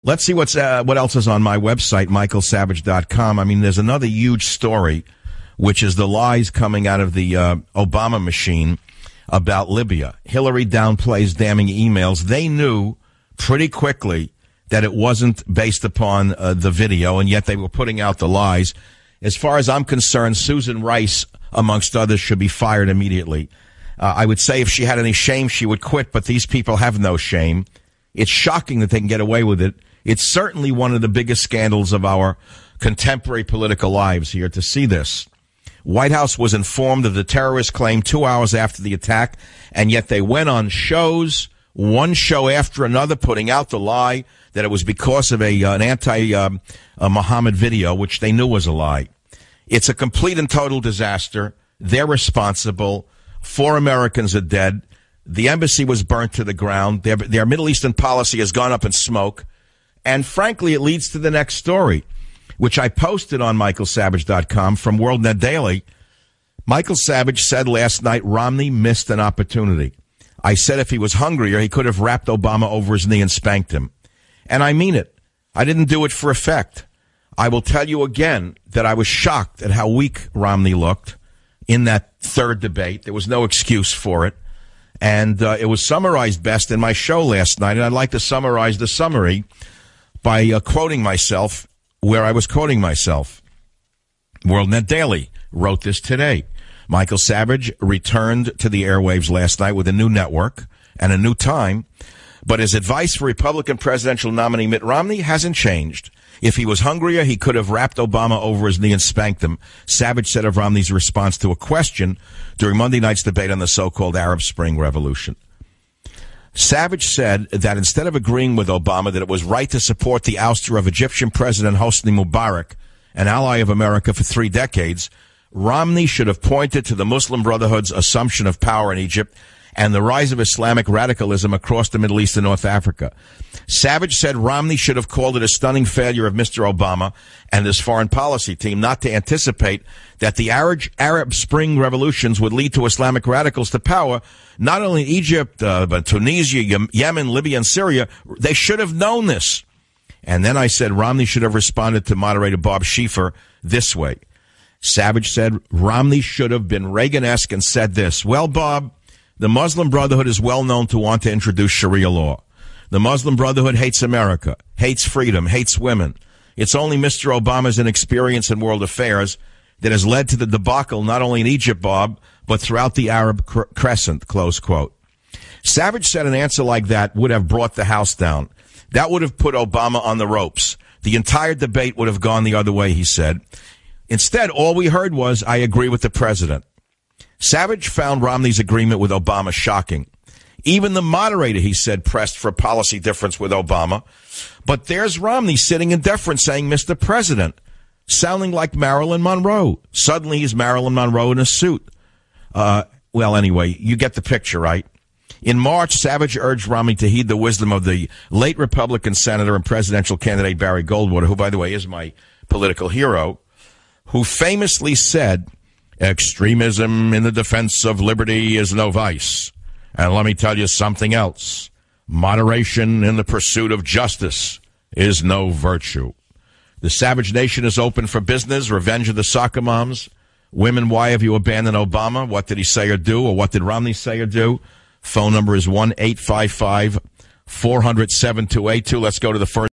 Let's see what else is on my website, michaelsavage.com. I mean, there's another huge story, which is the lies coming out of the Obama machine about Libya. Hillary downplays damning emails. They knew pretty quickly that it wasn't based upon the video, and yet they were putting out the lies. As far as I'm concerned, Susan Rice, amongst others, should be fired immediately. I would say if she had any shame, she would quit, but these people have no shame. It's shocking that they can get away with it. It's certainly one of the biggest scandals of our contemporary political lives here to see this. White House was informed of the terrorist claim 2 hours after the attack, and yet they went on shows, one show after another, putting out the lie that it was because of an anti-Muhammad video, which they knew was a lie. It's a complete and total disaster. They're responsible. 4 Americans are dead. The embassy was burnt to the ground. Their Middle Eastern policy has gone up in smoke. And frankly, it leads to the next story, which I posted on michaelsavage.com from WorldNet Daily. Michael Savage said last night Romney missed an opportunity. I said if he was hungrier, he could have rapped Obama over his knee and spanked him. And I mean it. I didn't do it for effect. I will tell you again that I was shocked at how weak Romney looked in that third debate. There was no excuse for it. And it was summarized best in my show last night. And I'd like to summarize the summary by quoting myself where I was quoting myself. WorldNet Daily wrote this today. Michael Savage returned to the airwaves last night with a new network and a new time, but his advice for Republican presidential nominee Mitt Romney hasn't changed. If he was hungrier, he could have rapped Obama over his knee and spanked him, Savage said of Romney's response to a question during Monday night's debate on the so-called Arab Spring Revolution. Savage said that instead of agreeing with Obama that it was right to support the ouster of Egyptian President Hosni Mubarak, an ally of America for 3 decades, Romney should have pointed to the Muslim Brotherhood's assumption of power in Egypt and the rise of Islamic radicalism across the Middle East and North Africa. Savage said Romney should have called it a stunning failure of Mr. Obama and his foreign policy team not to anticipate that the Arab Spring revolutions would lead to Islamic radicals to power, not only in Egypt, but Tunisia, Yemen, Libya, and Syria. They should have known this. And then I said Romney should have responded to moderator Bob Schieffer this way. Savage said Romney should have been Reagan-esque and said this: well, Bob, the Muslim Brotherhood is well known to want to introduce Sharia law. The Muslim Brotherhood hates America, hates freedom, hates women. It's only Mr. Obama's inexperience in world affairs that has led to the debacle not only in Egypt, Bob, but throughout the Arab crescent, close quote. Savage said an answer like that would have brought the House down. That would have put Obama on the ropes. The entire debate would have gone the other way, he said. Instead, all we heard was, I agree with the president. Savage found Romney's agreement with Obama shocking. Even the moderator, he said, pressed for a policy difference with Obama. But there's Romney sitting in deference saying, Mr. President, sounding like Marilyn Monroe. Suddenly he's Marilyn Monroe in a suit. Well, anyway, you get the picture, right? In March, Savage urged Romney to heed the wisdom of the late Republican senator and presidential candidate Barry Goldwater, who, by the way, is my political hero, who famously said, extremism in the defense of liberty is no vice. And let me tell you something else. Moderation in the pursuit of justice is no virtue. The Savage Nation is open for business. Revenge of the soccer moms. Women, why have you abandoned Obama? What did he say or do? Or what did Romney say or do? Phone number is 1-855-400-7282. Let's go to the first.